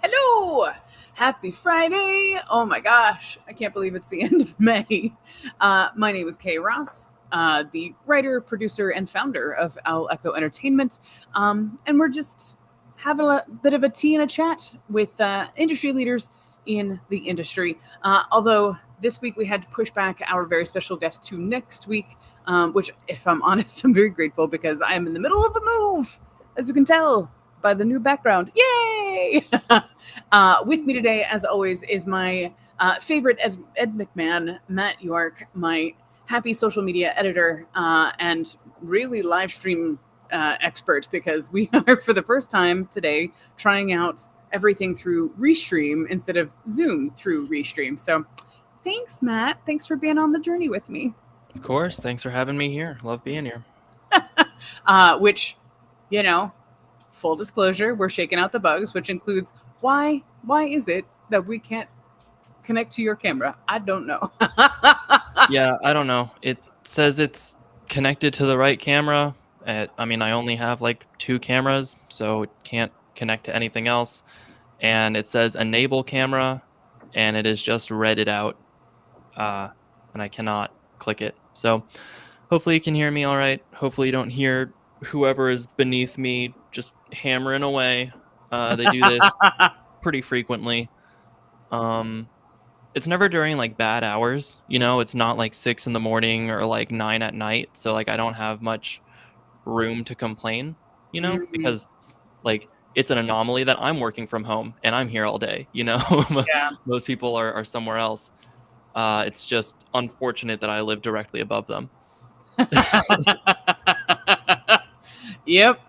Hello! Happy Friday! Oh my gosh, I can't believe it's the end of May. My name is Kay Ross, the writer, producer, and founder of Owl Echo Entertainment. And we're just having a bit of a tea and a chat with industry leaders in the industry. Although this week we had to push back our very special guest to next week, which, if I'm honest, I'm very grateful because I am in the middle of a move, as you can tell by the new background. Yay! With me today, as always, is my favorite Ed McMahon, Matt York, my happy social media editor and really live stream expert, because we are, for the first time today, trying out everything through Restream instead of Zoom through Restream. So thanks, Matt. Thanks for being on the journey with me. Of course. Thanks for having me here. Love being here. Which, you know, full disclosure, we're shaking out the bugs, which includes why is it that we can't connect to your camera? I don't know. Yeah, I don't know. It says it's connected to the right camera. I only have like 2 cameras, so it can't connect to anything else. And it says enable camera, and it is just read it out. And I cannot click it. So hopefully you can hear me all right. Hopefully you don't hear whoever is beneath me just hammering away. They do this pretty frequently. It's never during like bad hours, it's not like 6 in the morning or like 9 at night. So like I don't have much room to complain, because like it's an anomaly that I'm working from home and I'm here all day, Yeah. Most people are somewhere else. It's just unfortunate that I live directly above them. Yep.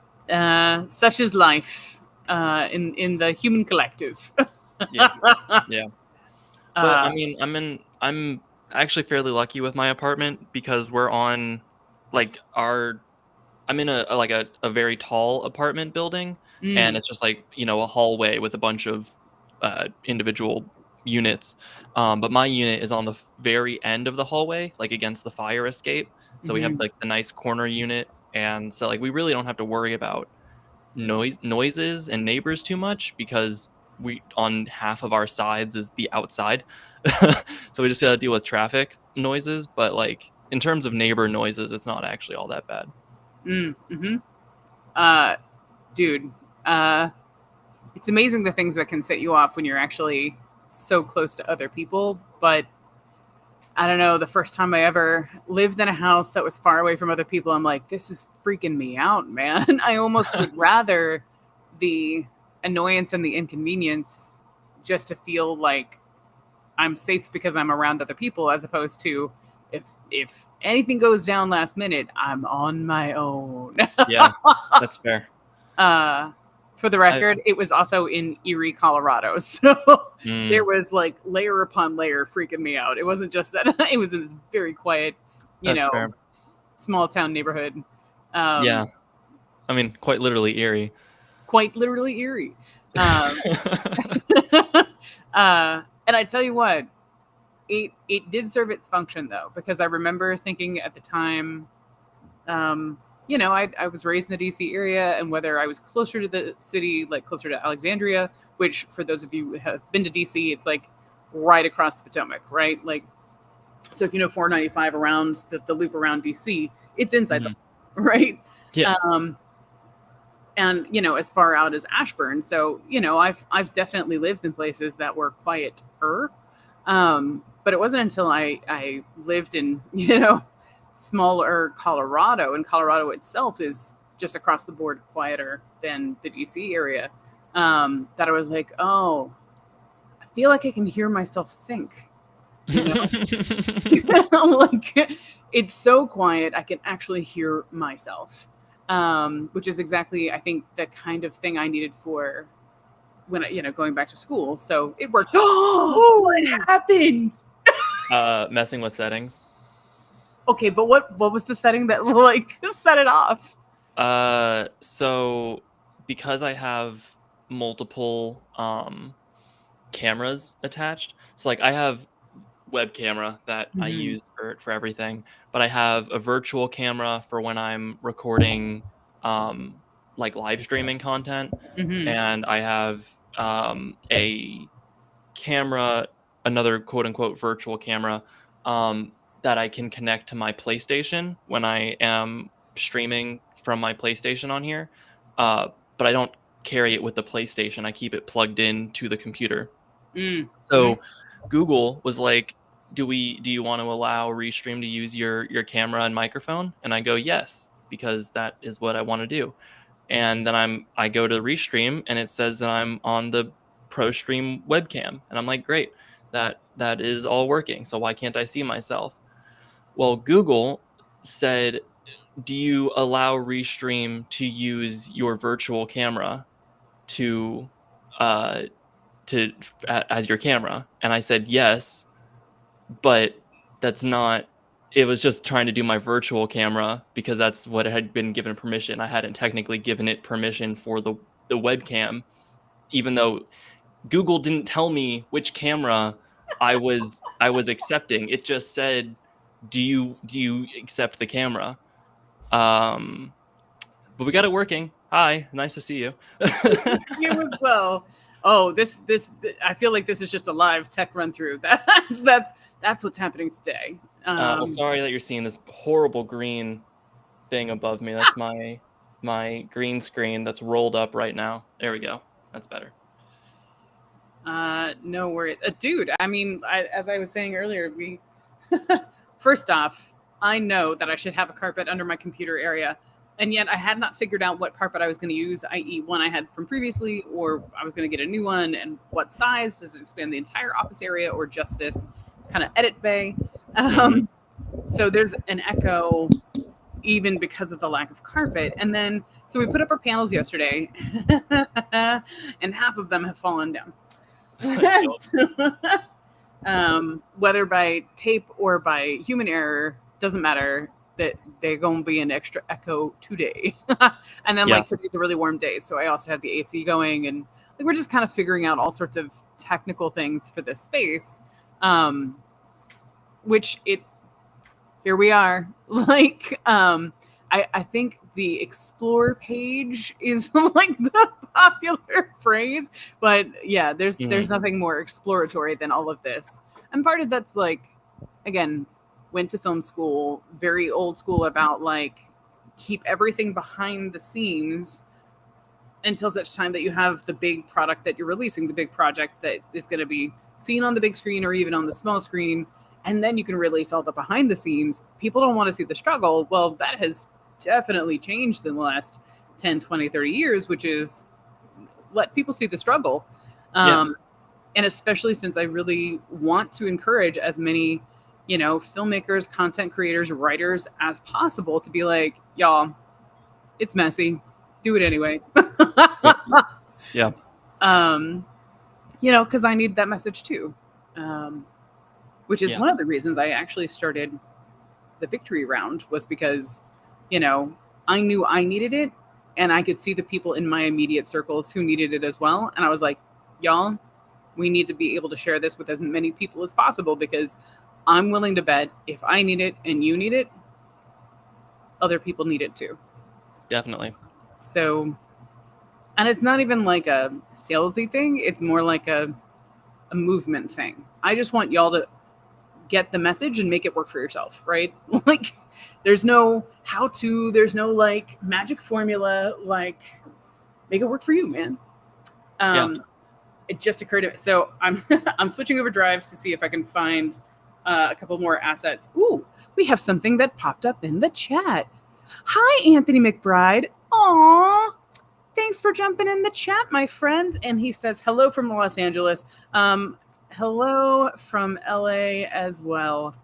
Such is life in the human collective. Yeah. But I'm actually fairly lucky with my apartment because we're on like I'm in a very tall apartment building, and it's just like, a hallway with a bunch of individual units. But my unit is on the very end of the hallway, like against the fire escape. So we have like the nice corner unit, and so like we really don't have to worry about noises and neighbors too much because we on half of our sides is the outside. So we just gotta deal with traffic noises, but like in terms of neighbor noises, it's not actually all that bad. Dude, it's amazing the things that can set you off when you're actually so close to other people. But I don't know, the first time I ever lived in a house that was far away from other people, I'm like, this is freaking me out, man. I almost would rather the annoyance and the inconvenience just to feel like I'm safe because I'm around other people, as opposed to if anything goes down last minute, I'm on my own. Yeah, that's fair. For the record, it was also in Erie, Colorado. So there was like layer upon layer freaking me out. It wasn't just that it was in this very quiet, fair. small town neighborhood. Yeah. I mean, quite literally eerie. Quite literally eerie. And I tell you what, it did serve its function, though, because I remember thinking at the time, I was raised in the DC area, and whether I was closer to the city, like closer to Alexandria, which for those of you who have been to DC, it's like right across the Potomac, right? Like, so if you know 495 around the loop around DC, it's inside them, right? Yeah. And as far out as Ashburn. So, I've definitely lived in places that were quieter. But it wasn't until I lived in, smaller Colorado, and Colorado itself is just across the board quieter than the DC area, that I was like, oh, I feel like I can hear myself think. Like, it's so quiet, I can actually hear myself, which is exactly, I think, the kind of thing I needed for when going back to school. So it worked. Oh, what happened? Messing with settings. Okay, but what was the setting that like set it off? So because I have multiple cameras attached, so like I have web camera that I use for everything, but I have a virtual camera for when I'm recording like live streaming content, Mm-hmm. and I have a camera, another quote unquote virtual camera, that I can connect to my PlayStation when I am streaming from my PlayStation on here. Uh, but I don't carry it with the PlayStation. I keep it plugged in to the computer. Mm-hmm. So Google was like, do you want to allow Restream to use your camera and microphone? And I go, yes, because that is what I want to do. And then I go to Restream and it says that I'm on the ProStream webcam. And I'm like, great, that is all working. So why can't I see myself? Well, Google said, do you allow Restream to use your virtual camera to uh to as your camera? And I said yes, but that's not, it was just trying to do my virtual camera because that's what it had been given permission. I hadn't technically given it permission for the webcam, even though Google didn't tell me which camera I was accepting. It just said, do you accept the camera? Um but we got it working. Hi, nice to see you. You as well. Oh, I feel like this is just a live tech run through. That's what's happening today. Well, sorry that you're seeing this horrible green thing above me. That's my green screen that's rolled up right now. There we go. That's better. No worries, dude. I mean, as I was saying earlier, we first off, I know that I should have a carpet under my computer area, and yet I had not figured out what carpet I was going to use, i.e., one I had from previously, or I was going to get a new one, and what size. Does it expand the entire office area, or just this kind of edit bay? So there's an echo, even because of the lack of carpet. And then, so we put up our panels yesterday, and half of them have fallen down. Whether by tape or by human error, doesn't matter, that they're going to be an extra echo today. And then like today's a really warm day, so I also have the AC going, and like we're just kind of figuring out all sorts of technical things for this space, which here we are. Like I think the explore page is like the popular phrase, but yeah, there's nothing more exploratory than all of this. And part of that's like, again, went to film school, very old school about like keep everything behind the scenes until such time that you have the big product that you're releasing, the big project that is going to be seen on the big screen or even on the small screen. And then you can release all the behind the scenes. People don't want to see the struggle. Well, that has definitely changed in the last 10, 20, 30 years, which is let people see the struggle. And especially since I really want to encourage as many, filmmakers, content creators, writers as possible to be like, y'all, it's messy. Do it anyway. Yeah. Because I need that message too. Which is one of the reasons I actually started the victory round, was because, I knew I needed it, and I could see the people in my immediate circles who needed it as well. And I was like, y'all, we need to be able to share this with as many people as possible, because I'm willing to bet if I need it and you need it, other people need it too. Definitely. So, and it's not even like a salesy thing. It's more like a movement thing. I just want y'all to get the message and make it work for yourself, right? Like there's no how to, there's no like magic formula, like make it work for you, man. It just occurred to me. So I'm switching over drives to see if I can find a couple more assets. Ooh, we have something that popped up in the chat. Hi, Anthony McBride. Aw, thanks for jumping in the chat, my friend. And he says hello from Los Angeles. Hello from LA as well.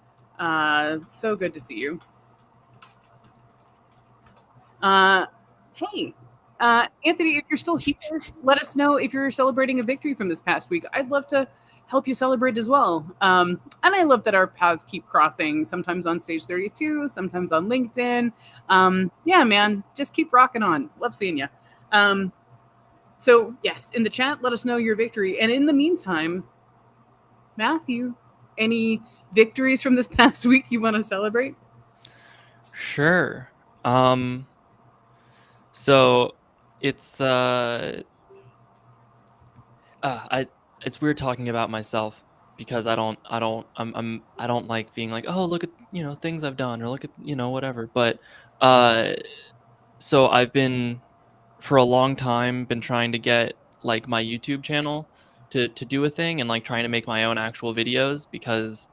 So good to see you. Hey, Anthony, if you're still here, let us know if you're celebrating a victory from this past week. I'd love to help you celebrate as well. And I love that our paths keep crossing, sometimes on Stage 32, sometimes on LinkedIn. Yeah, man, just keep rocking on. Love seeing you. So yes, in the chat, let us know your victory. And in the meantime, Matthew, any victories from this past week you want to celebrate? Sure. So it's I it's weird talking about myself because I don't like being like, oh, look at, things I've done, or look at, whatever. But uh so I've been, for a long time, been trying to get like my YouTube channel to do a thing, and like trying to make my own actual videos, because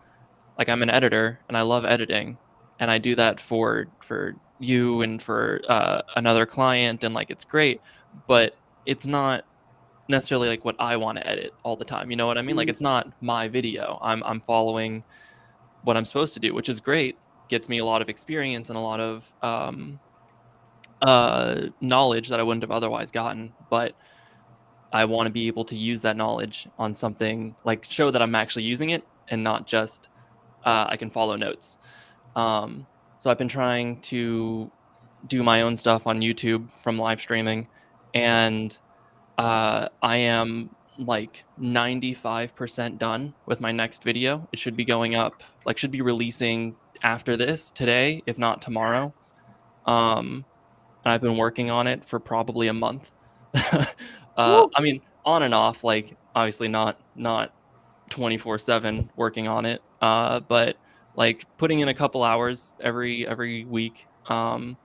like I'm an editor and I love editing, and I do that for you and for another client, and like it's great, but it's not necessarily like what I want to edit all the time. You know what I mean? Like Mm. it's not my video. I'm following what I'm supposed to do, which is great. Gets me a lot of experience and a lot of knowledge that I wouldn't have otherwise gotten. But I want to be able to use that knowledge on something, like show that I'm actually using it, and not just I can follow notes. So I've been trying to do my own stuff on YouTube from live streaming, and I am like 95% done with my next video. It should be going up, like should be releasing after this today, if not tomorrow. Um, and I've been working on it for probably a month. Woo. I mean, on and off, like obviously not 24/7 working on it, but like putting in a couple hours every week, and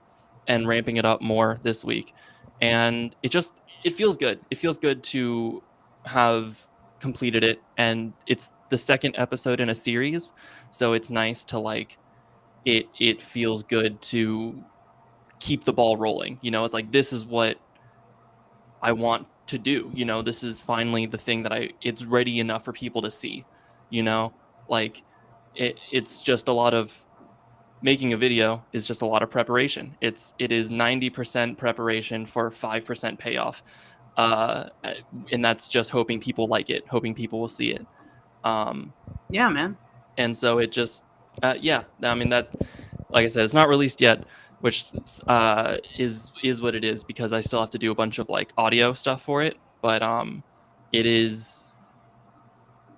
ramping it up more this week. And it feels good. It feels good to have completed it, and it's the second episode in a series, so it's nice to like it feels good to keep the ball rolling. It's like, this is what I want to do. This is finally the thing that it's ready enough for people to see. You know, like it's just a lot of, making a video is just a lot of preparation. It is 90% preparation for 5% payoff. And that's just hoping people like it, hoping people will see it. Yeah, man. And so it just, yeah, I mean, that, like I said, it's not released yet, which is what it is, because I still have to do a bunch of like audio stuff for it. But it is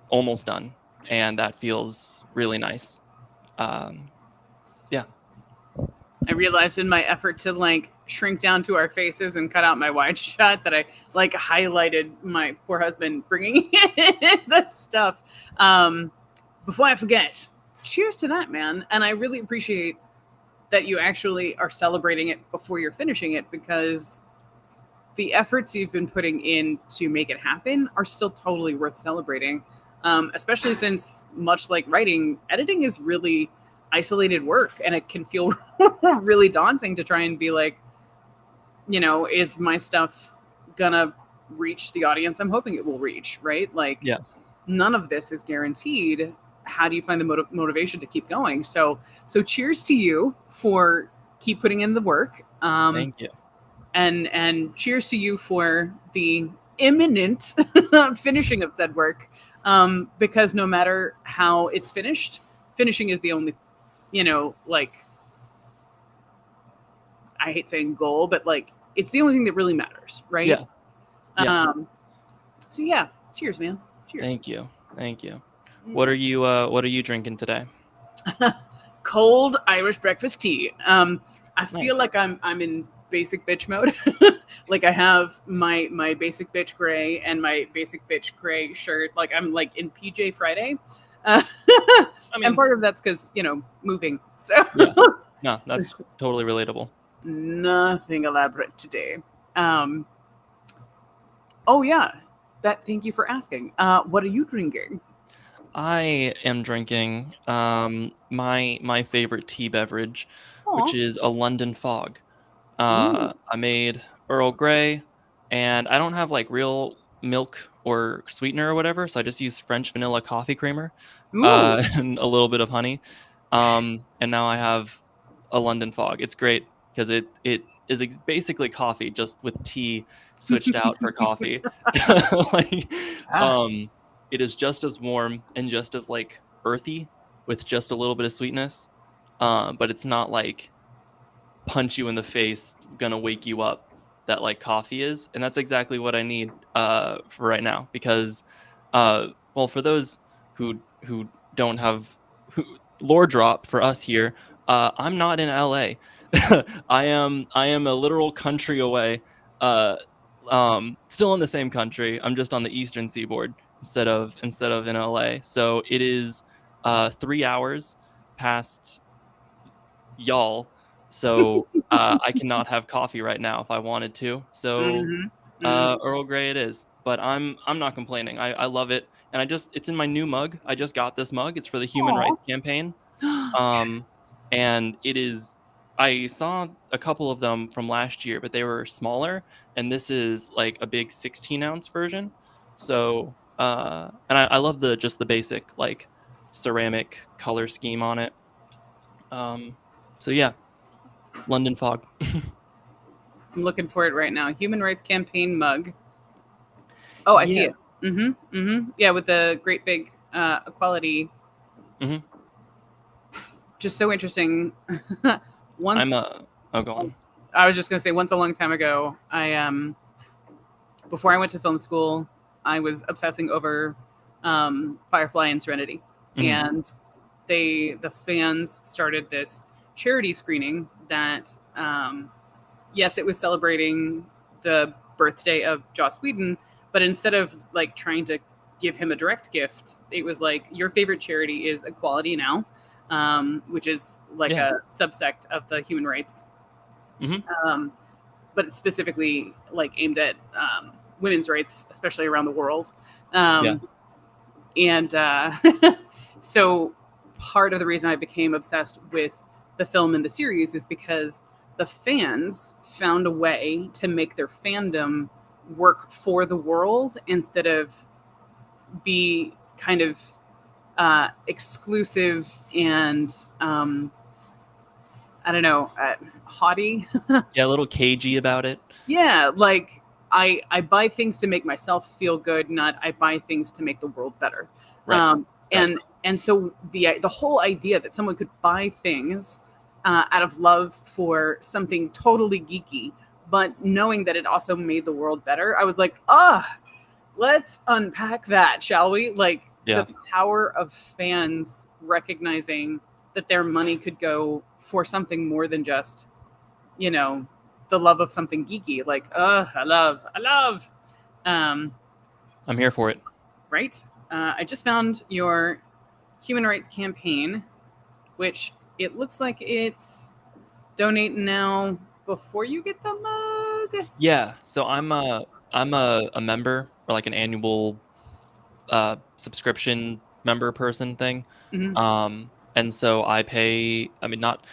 almost done, and that feels really nice. Yeah. I realized in my effort to like shrink down to our faces and cut out my wide shot that I like highlighted my poor husband bringing in that stuff. Before I forget, cheers to that, man. And I really appreciate that you actually are celebrating it before you're finishing it, because the efforts you've been putting in to make it happen are still totally worth celebrating. Especially since, much like writing, editing is really isolated work, and it can feel really daunting to try and be like, is my stuff gonna reach the audience I'm hoping it will reach, right? Like, Yeah. none of this is guaranteed. How do you find the motivation to keep going? So cheers to you for keep putting in the work. Thank you. And cheers to you for the imminent finishing of said work. Because no matter how it's finished, finishing is the only, like, I hate saying goal, but like it's the only thing that really matters, right? Yeah. Yeah. So yeah, cheers, man. Cheers. Thank you. Thank you. What are you drinking today? Cold Irish breakfast tea. I feel Nice. like I'm in basic bitch mode. Like I have my basic bitch gray and my basic bitch gray shirt. Like I'm like in PJ Friday. I mean, And part of that's because, moving. So yeah. No, that's totally relatable. nothing elaborate today. Oh yeah. Thank you for asking. What are you drinking? I am drinking my favorite tea beverage, Aw. which is a London Fog. Ooh. I made Earl Grey, and I don't have like real milk or sweetener or whatever, so I just use French vanilla coffee creamer, Ooh. and a little bit of honey. And now I have a London Fog. It's great because it is basically coffee, just with tea switched out for coffee. Like, Ah. it is just as warm and just as like earthy, with just a little bit of sweetness. But it's not like punch you in the face, gonna wake you up, that like coffee is. And that's exactly what I need for right now, because well, for those who don't have, lore drop for us here, I'm not in LA. I am a literal country away. uh, still in the same country. I'm just on the eastern seaboard instead of in LA. So it is 3 hours past y'all. So I cannot have coffee right now if I wanted to. So Hmm. Hmm. Earl Grey it is. But I'm not complaining. I love it, and it's in my new mug. I just got this mug. It's for the Human Aw. Rights Campaign. Yes. And it is. I saw a couple of them from last year, but they were smaller, and this is like a big 16-ounce version. So, and I love the basic like ceramic color scheme on it. Um, so yeah, London Fog. I'm looking for it right now. Human Rights Campaign mug. Oh, I see Yeah. it. Mm-hmm. Mm-hmm. Yeah, with the great big equality. Hmm. Just so interesting. I'm Once, oh, go on. I was just gonna say, once a long time ago, I before I went to film school, I was obsessing over Firefly and Serenity, Hmm. and the fans started this charity screening that yes, it was celebrating the birthday of Joss Whedon, but instead of like trying to give him a direct gift, it was like your favorite charity is Equality Now, which is like Yeah. a subsect of the human rights, Hmm. um, but it's specifically like aimed at women's rights, especially around the world. Yeah. Um, and so part of the reason I became obsessed with the film and the series is because the fans found a way to make their fandom work for the world instead of be kind of exclusive and I don't know, haughty. Yeah. A little cagey about it. Yeah, like I buy things to make myself feel good, not I buy things to make the world better. Right. Right. And so the whole idea that someone could buy things out of love for something totally geeky, but knowing that it also made the world better, I was like, let's unpack that, shall we? Like the Yeah. power of fans recognizing that their money could go for something more than just, you know, the love of something geeky. Like, I love. Um, I'm here for it. right? I just found your human rights campaign, which it looks like it's donate now before you get the mug. Yeah. So I'm a member, or like an annual subscription member person thing. Mhm. And so I pay, I mean, not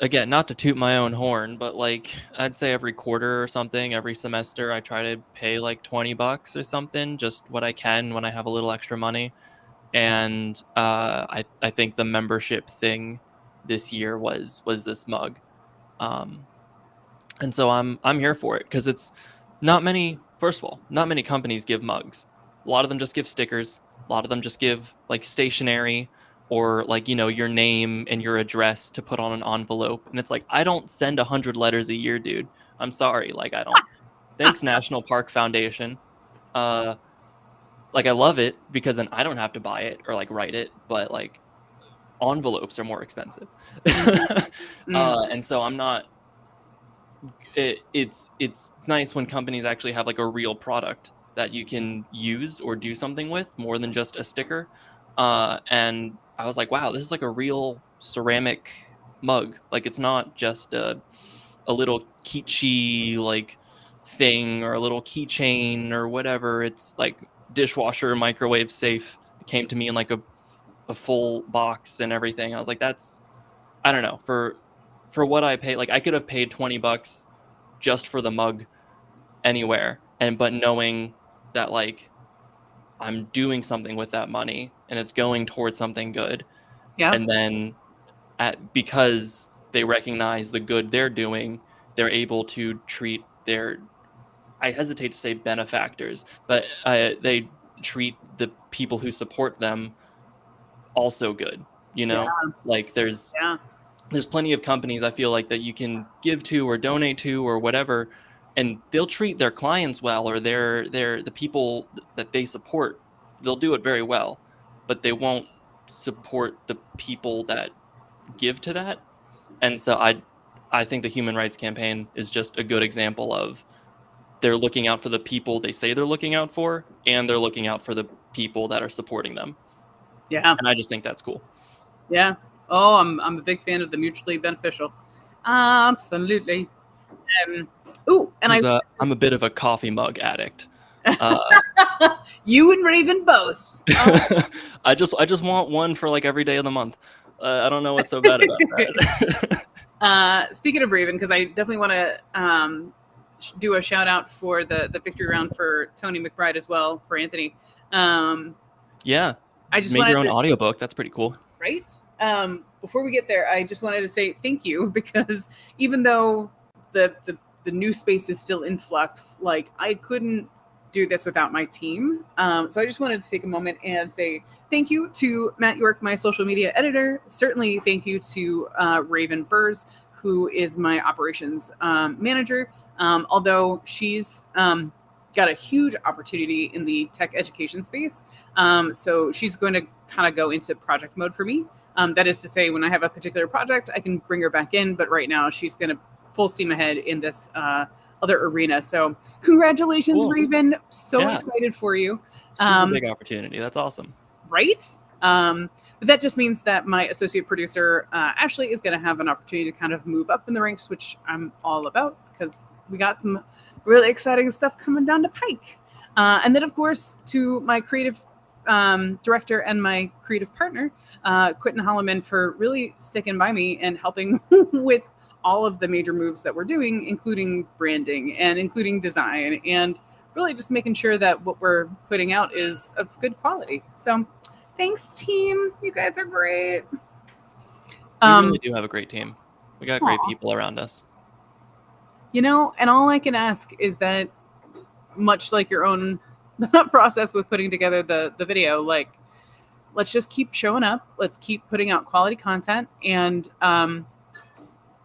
again, not to toot my own horn, but like I'd say every quarter or something, every semester I try to pay like $20 or something, just what I can when I have a little extra money. And I think the membership thing this year was this mug. Um and so I'm here for it, because it's not many. First of all, not many companies give mugs. A lot of them just give stickers. A lot of them just give like stationery, or like, your name and your address to put on an envelope. And it's like, I don't send 100 letters a year, dude. I'm sorry, like I don't. Thanks, National Park Foundation. Uh, like I love it because then I don't have to buy it or like write it, but like envelopes are more expensive. Mhm. Mm. And so I'm not it's nice when companies actually have like a real product that you can use or do something with, more than just a sticker. And I was like, wow, this is like a real ceramic mug. Like it's not just a little kitschy like thing, or a little keychain or whatever. It's like dishwasher, microwave safe. It came to me in like a full box and everything. I was like, that's, I don't know, for what I paid. Like I could have paid $20 just for the mug anywhere, and but knowing that like I'm doing something with that money and it's going towards something good. Yeah. And then because they recognize the good they're doing, they're able to treat their, I hesitate to say benefactors, but they treat the people who support them also good, Yeah. like Yeah. there's plenty of companies I feel like that you can give to or donate to or whatever, and they'll treat their clients well, or the people that they support. They'll do it very well, but they won't support the people that give to that. And so I think the Human Rights Campaign is just a good example of they're looking out for the people they say they're looking out for, and they're looking out for the people that are supporting them. Yeah. And I just think that's cool. Yeah. Oh, I'm a big fan of the mutually beneficial. Absolutely. Ooh, and I'm a bit of a coffee mug addict. You and Raven both. I just want one for like every day of the month. I don't know what's so bad about that. Speaking of Raven, because I definitely want to do a shout out for the victory round for Tony McBride as well, for Anthony. Yeah. I just make wanted your own to, audiobook. That's pretty cool. Right? Before we get there, I just wanted to say thank you, because even though the new space is still in flux, like I couldn't do this without my team. So I just wanted to take a moment and say thank you to Matt York, my social media editor. Certainly thank you to Raven Burrs, who is my operations manager. Although she's got a huge opportunity in the tech education space. So she's going to kind of go into project mode for me. That is to say, when I have a particular project, I can bring her back in. But right now, she's going to full steam ahead in this other arena. So congratulations, Cool. Raven. So excited for you. Super big opportunity. That's awesome. Right? But that just means that my associate producer, Ashley, is going to have an opportunity to kind of move up in the ranks, which I'm all about, because we got some really exciting stuff coming down the pike. And then, of course, to my creative director and my creative partner, Quentin Holloman, for really sticking by me and helping with all of the major moves that we're doing, including branding and including design, and really just making sure that what we're putting out is of good quality. So thanks, team. You guys are great. We really do have a great team. We got great people around us. You know, and all I can ask is that, much like your own process with putting together the video, like, let's just keep showing up. Let's keep putting out quality content and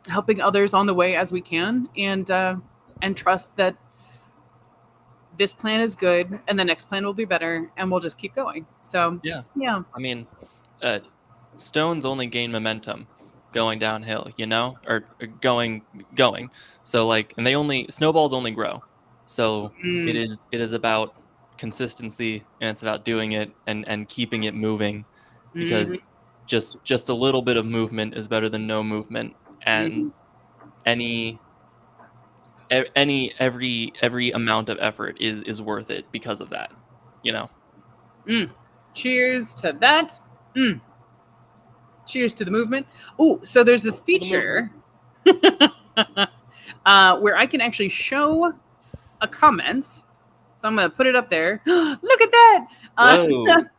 helping others on the way as we can, and trust that this plan is good and the next plan will be better, and we'll just keep going. So yeah. I mean, stones only gain momentum going downhill, you know, or going. So like, and snowballs only grow. So it is about consistency, and it's about doing it and keeping it moving, because just a little bit of movement is better than no movement. And every amount of effort is worth it because of that, you know. Cheers to that. Cheers to the movement. Oh, so there's this feature where I can actually show a comment. So I'm going to put it up there. Look at that.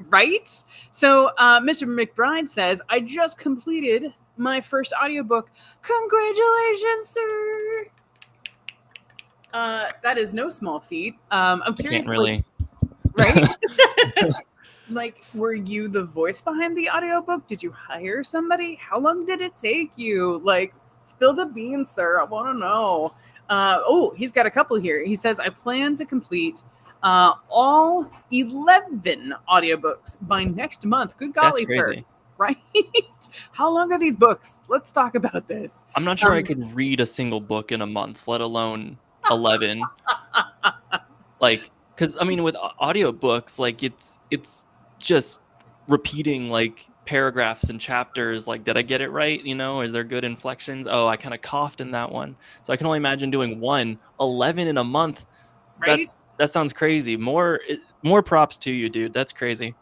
Right? So Mr. McBride says, I just completed my first audiobook. Congratulations, sir. That is no small feat. I'm curious. Can't really. Right? Like, were you the voice behind the audiobook? Did you hire somebody? How long did it take you? Like, spill the beans, sir. I want to know. He's got a couple here. He says, I plan to complete all 11 audiobooks by next month. Good golly, sir. Right? How long are these books? Let's talk about this. I'm not sure I could read a single book in a month, let alone 11. Like, because I mean, with audiobooks, like it's just repeating like paragraphs and chapters. Like, did I get it right? You know, is there good inflections? Oh, I kind of coughed in that one. So I can only imagine doing 11 in a month. Right? That sounds crazy. More props to you, dude. That's crazy.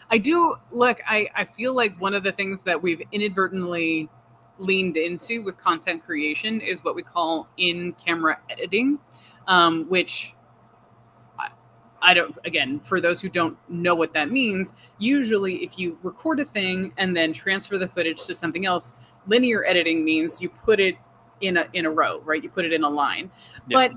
I do. Look, I feel like one of the things that we've inadvertently leaned into with content creation is what we call in-camera editing, which I don't, again, for those who don't know what that means, usually if you record a thing and then transfer the footage to something else, linear editing means you put it in a row, right? You put it in a line. Yeah. But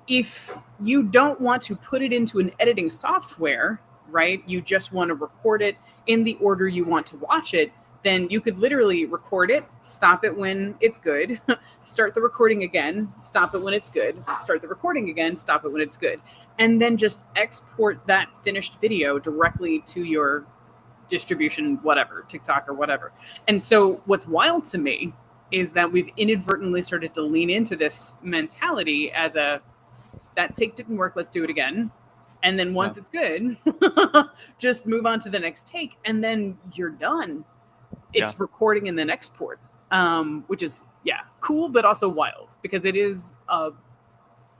if you don't want to put it into an editing software, right? You just want to record it in the order you want to watch it, then you could literally record it, stop it when it's good, start the recording again, stop it when it's good, start the recording again, stop it when it's good, and then just export that finished video directly to your distribution, whatever, TikTok or whatever. And so what's wild to me is that we've inadvertently started to lean into this mentality as that take didn't work, let's do it again. And then once it's good, just move on to the next take, and then you're done. It's recording and then export, which is cool, but also wild because it is a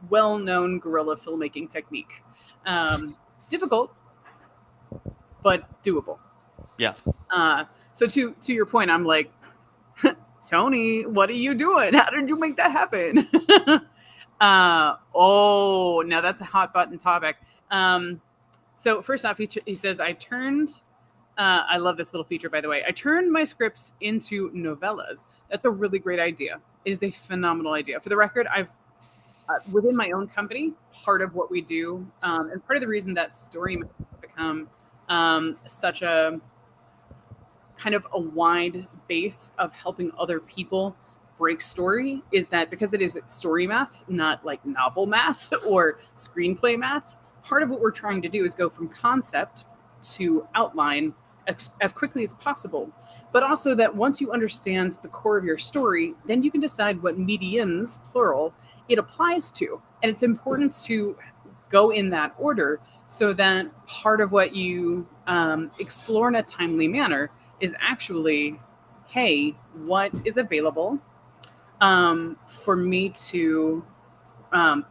well-known guerrilla filmmaking technique. Difficult, but doable. Yeah. So to your point, I'm like, Tony, what are you doing? How did you make that happen? Now that's a hot button topic. So first off, he says, I love this little feature, by the way. I turned my scripts into novellas. That's a really great idea. It is a phenomenal idea. For the record, I've within my own company, part of what we do, and part of the reason that story has become such a kind of a wide base of helping other people break story is that because it is story math, not like novel math or screenplay math, part of what we're trying to do is go from concept to outline as quickly as possible. But also that once you understand the core of your story, then you can decide what mediums, plural, it applies to. And it's important to go in that order so that part of what you explore in a timely manner is actually, hey, what is available for me to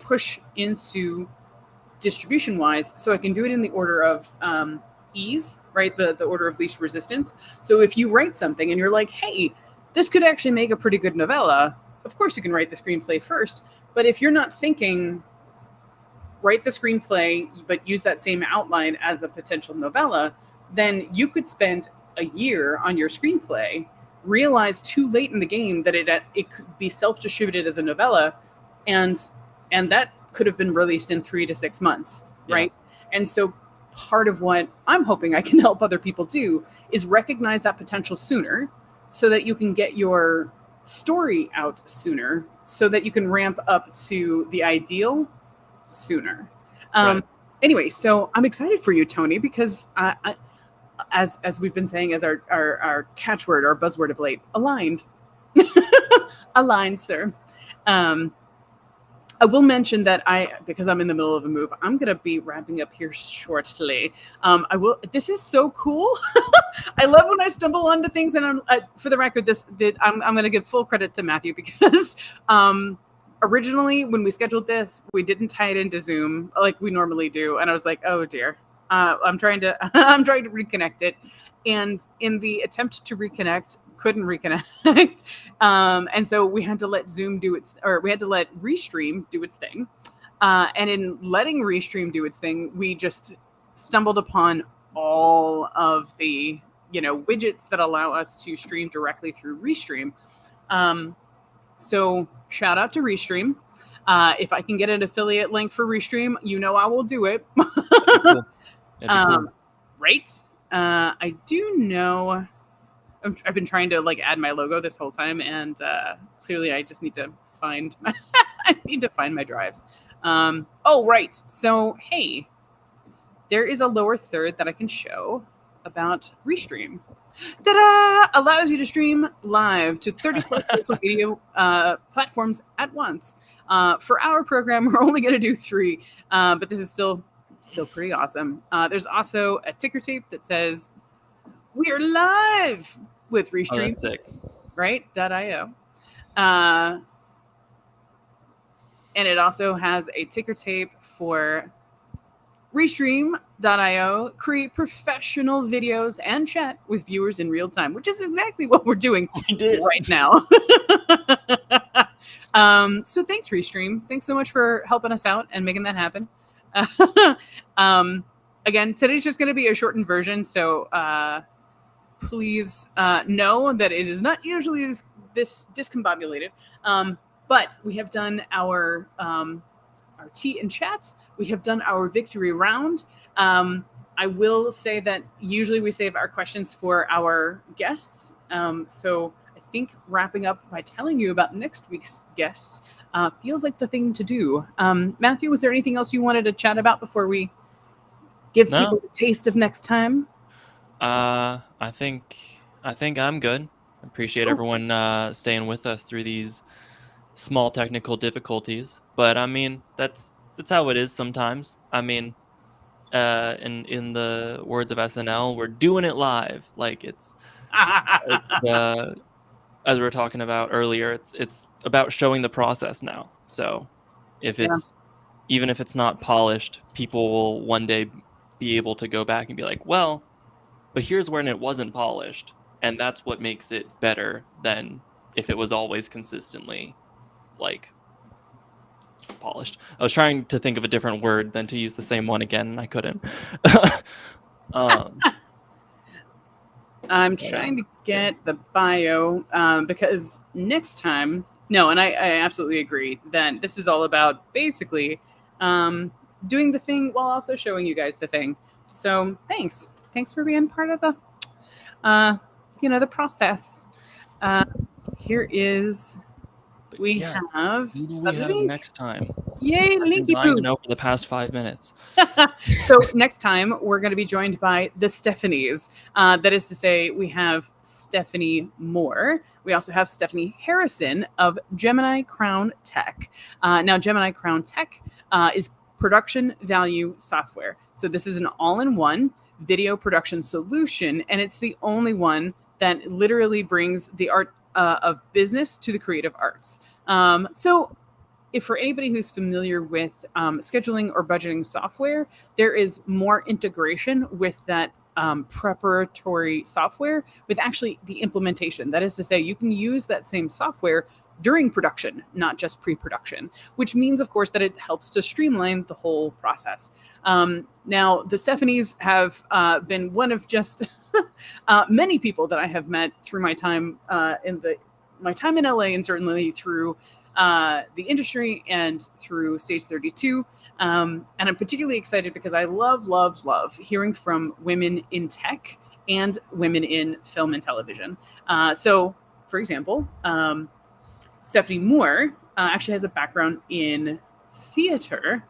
push into distribution wise, so I can do it in the order of ease, right? The order of least resistance. So if you write something and you're like, hey, this could actually make a pretty good novella, of course you can write the screenplay first. But if you're not thinking, write the screenplay, but use that same outline as a potential novella, then you could spend a year on your screenplay, realize too late in the game that it could be self-distributed as a novella, and that could have been released in 3 to 6 months, right? And so part of what I'm hoping I can help other people do is recognize that potential sooner so that you can get your story out sooner so that you can ramp up to the ideal sooner. Anyway, so I'm excited for you, Tony, because as we've been saying as our catchword, our buzzword of late, aligned. Aligned, sir. I will mention that because I'm in the middle of a move, I'm going to be wrapping up here shortly. This is so cool. I love when I stumble onto things, and for the record, I'm going to give full credit to Matthew because originally when we scheduled this, we didn't tie it into Zoom like we normally do, and I was like, oh dear. I'm trying to reconnect it, and in the attempt to reconnect, couldn't reconnect, and so we had to let Restream do its thing, and in letting Restream do its thing, we just stumbled upon all of the widgets that allow us to stream directly through Restream. So shout out to Restream. If I can get an affiliate link for Restream, I will do it. Cool. Right. I do know I've been trying to add my logo this whole time, and clearly I just need to find my drives. Right. So hey, there is a lower third that I can show about Restream. Ta-da! Allows you to stream live to 30 plus social media platforms at once. For our program, we're only going to do 3, but this is still pretty awesome. There's also a ticker tape that says, we are live with Restream. Oh, that's sick. Right? .io. And it also has a ticker tape for Restream.io, create professional videos and chat with viewers in real time, which is exactly what we're doing right now. So thanks, Restream. Thanks so much for helping us out and making that happen. Again, today's just going to be a shortened version, so please know that it is not usually this discombobulated. But we have done our tea and chat. We have done our victory round. I will say that usually we save our questions for our guests. So I think wrapping up by telling you about next week's guests feels like the thing to do. Matthew, was there anything else you wanted to chat about before we give people a taste of next time? I think I'm good. Appreciate Cool. everyone staying with us through these small technical difficulties. But I mean, that's how it is sometimes. I mean, in the words of SNL, we're doing it live. Like it's as we were talking about earlier, it's about showing the process now. So if Yeah. it's even if it's not polished, people will one day be able to go back and be like, well, but here's when it wasn't polished, and that's what makes it better than if it was always consistently like polished. I was trying to think of a different word than to use the same one again, and I couldn't. um, I'm but, trying to yeah. get the bio because next time, no, and I absolutely agree that this is all about basically um, doing the thing while also showing you guys the thing. So thanks for being part of the uh, the process. Uh, here is But we yes, have who do a we have link. next time? Yay, I've been linky dying to poo. know for the past 5 minutes. So next time we're going to be joined by the Stephanies. That is to say, we have Stephanie Moore. We also have Stephanie Harrison of Gemini Crown Tech. Now, Gemini Crown Tech is production value software. So this is an all-in-one video production solution, and it's the only one that literally brings the art of business to the creative arts. So if for anybody who's familiar with scheduling or budgeting software, there is more integration with that preparatory software with actually the implementation. That is to say, you can use that same software during production, not just pre-production, which means, of course, that it helps to streamline the whole process. Now, the Stephanies have been one of just many people that I have met through my time my time in LA, and certainly through the industry and through Stage 32. And I'm particularly excited because I love hearing from women in tech and women in film and television. So, for example, Stephanie Moore actually has a background in theater,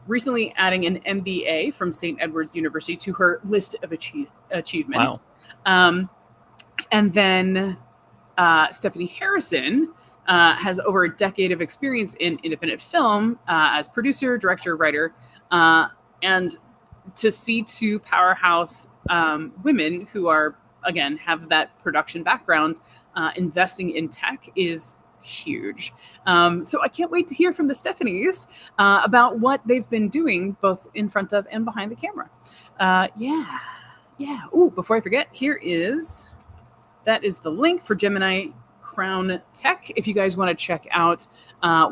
recently adding an MBA from St. Edward's University to her list of achievements. Wow. And then Stephanie Harrison has over a decade of experience in independent film as producer, director, writer, and to see two powerhouse women who are, again, have that production background investing in tech is huge. So I can't wait to hear from the Stephanies about what they've been doing both in front of and behind the camera. Yeah. Ooh, before I forget, that is the link for Gemini Crown Tech if you guys want to check out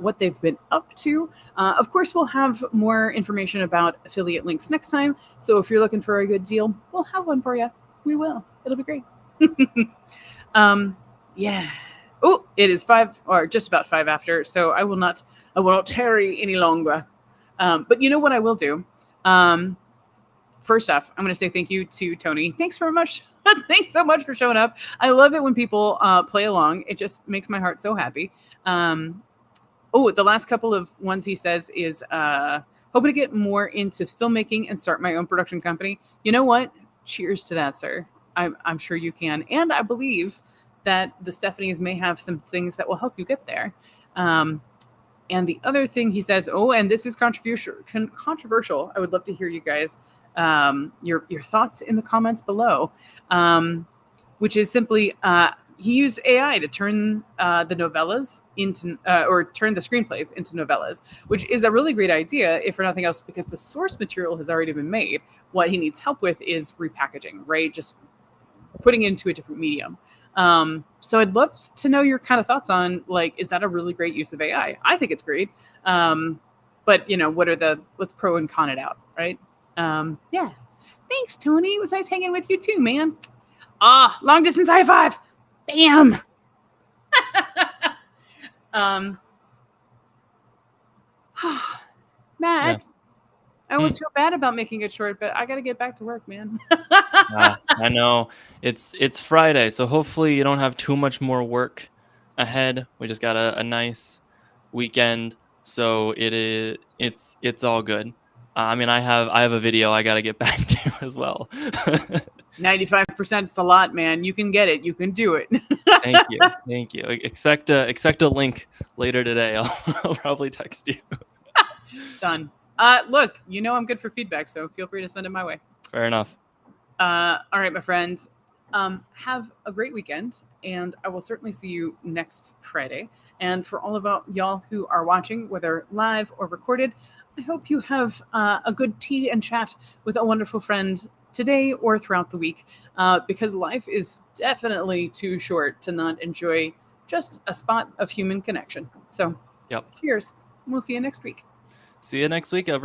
what they've been up to. Of course, we'll have more information about affiliate links next time. So if you're looking for a good deal, we'll have one for you. We will. It'll be great. Yeah. Oh, it is 5 or just about 5 after. So I will not tarry any longer. But you know what I will do? First off, I'm going to say thank you to Tony. Thanks very much. Thanks so much for showing up. I love it when people play along. It just makes my heart so happy. The last couple of ones he says is hoping to get more into filmmaking and start my own production company. You know what? Cheers to that, sir. I'm sure you can. And I believe that the Stephanies may have some things that will help you get there. And the other thing he says, and this is controversial. I would love to hear you guys your thoughts in the comments below, which is simply he used AI to turn the novellas into or turn the screenplays into novellas, which is a really great idea if for nothing else because the source material has already been made. What he needs help with is repackaging, right? Just putting it into a different medium. So I'd love to know your kind of thoughts on is that a really great use of AI? I think it's great. But what are let's pro and con it out, right? Yeah. Thanks, Tony. It was nice hanging with you too, man. Long distance high five. Bam. Matt, Yeah. I almost feel bad about making it short, but I got to get back to work, man. I know it's Friday, so hopefully you don't have too much more work ahead. We just got a nice weekend, so it's all good. I mean, I have a video I got to get back to as well. 95% is a lot, man. You can get it. You can do it. Thank you. Thank you. Expect a link later today. I'll probably text you. Done. Look, I'm good for feedback, so feel free to send it my way. Fair enough. All right, my friends. Have a great weekend, and I will certainly see you next Friday. And for all of y'all who are watching, whether live or recorded, I hope you have a good tea and chat with a wonderful friend today or throughout the week, because life is definitely too short to not enjoy just a spot of human connection. So, Yep. cheers. We'll see you next week. See you next week, everyone.